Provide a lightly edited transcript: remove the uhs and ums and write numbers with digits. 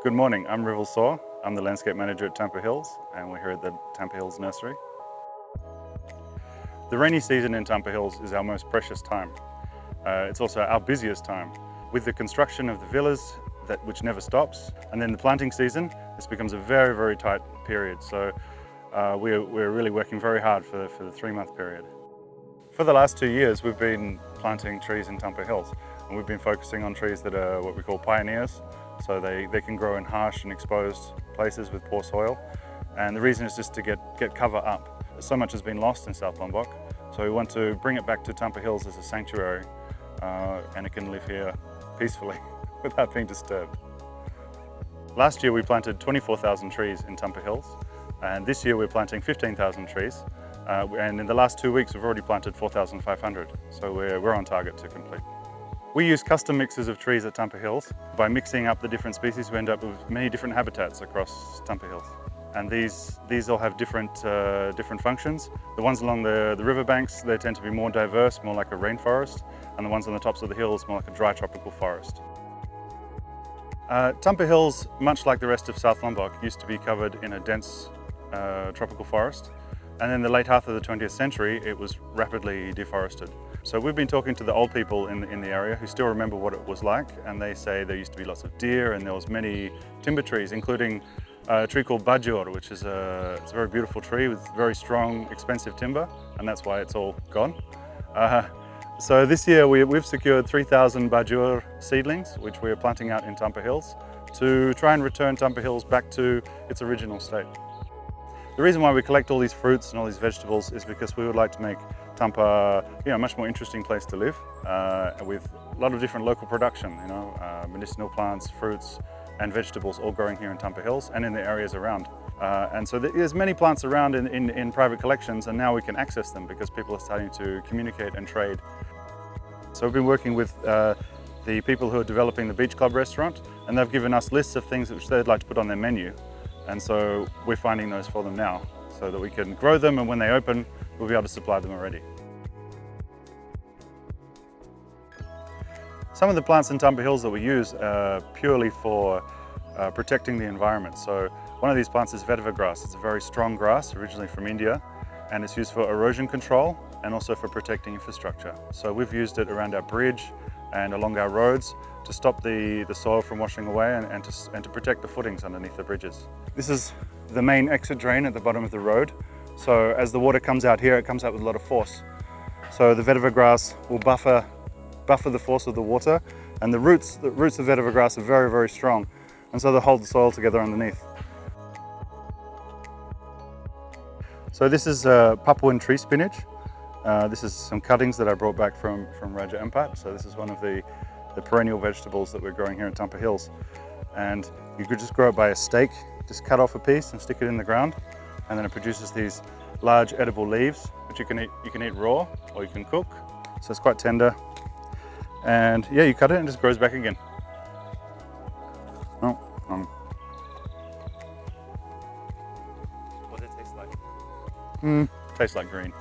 Good morning, I'm Reville Saw. I'm the landscape manager at Tampah Hills, and we're here at the Tampah Hills nursery. The rainy season in Tampah Hills is our most precious time. It's also our busiest time. With the construction of the villas, which never stops, and then the planting season, this becomes a very, very tight period. So we're really working very hard for the 3-month period. For the last 2 years, we've been planting trees in Tampah Hills, and we've been focusing on trees that are what we call pioneers. So they can grow in harsh and exposed places with poor soil. And the reason is just to get cover up. So much has been lost in South Lombok, so we want to bring it back to Tampah Hills as a sanctuary, and it can live here peacefully without being disturbed. Last year we planted 24,000 trees in Tampah Hills, and this year we're planting 15,000 trees. And in the last 2 weeks we've already planted 4,500, so we're on target to complete. We use custom mixes of trees at Tampah Hills. By mixing up the different species, we end up with many different habitats across Tampah Hills. And these all have different functions. The ones along the riverbanks, they tend to be more diverse, more like a rainforest, and the ones on the tops of the hills, more like a dry tropical forest. Tampah Hills, much like the rest of South Lombok, used to be covered in a dense tropical forest. And in the late half of the 20th century, it was rapidly deforested. So we've been talking to the old people in the area who still remember what it was like, and they say there used to be lots of deer and there was many timber trees, including a tree called bajur, which is it's a very beautiful tree with very strong, expensive timber, and that's why it's all gone. So this year we've secured 3,000 bajur seedlings, which we are planting out in Tampah Hills to try and return Tampah Hills back to its original state. The reason why we collect all these fruits and all these vegetables is because we would like to make Tampah, a much more interesting place to live, with a lot of different local production, medicinal plants, fruits and vegetables all growing here in Tampah Hills and in the areas around. And so there's many plants around in private collections, and now we can access them because people are starting to communicate and trade. So we've been working with the people who are developing the Beach Club restaurant, and they've given us lists of things which they'd like to put on their menu. And so we're finding those for them now so that we can grow them, and when they open, we'll be able to supply them already. Some of the plants in Tampah Hills that we use are purely for protecting the environment. So one of these plants is Vetiver Grass. It's a very strong grass, originally from India, and it's used for erosion control and also for protecting infrastructure. So we've used it around our bridge and along our roads to stop the soil from washing away and to protect the footings underneath the bridges. This is the main exit drain at the bottom of the road. So as the water comes out here, it comes out with a lot of force. So the vetiver grass will buffer the force of the water, and the roots of vetiver grass are very, very strong, and so they hold the soil together underneath. So this is Papuan tree spinach. This is some cuttings that I brought back from Raja Ampat. So this is one of the perennial vegetables that we're growing here in Tampah Hills. And you could just grow it by a stake, just cut off a piece and stick it in the ground, and then it produces these large edible leaves, which you can eat raw or you can cook. So it's quite tender. And yeah, you cut it and it just grows back again. Oh, what does it taste like? Tastes like green.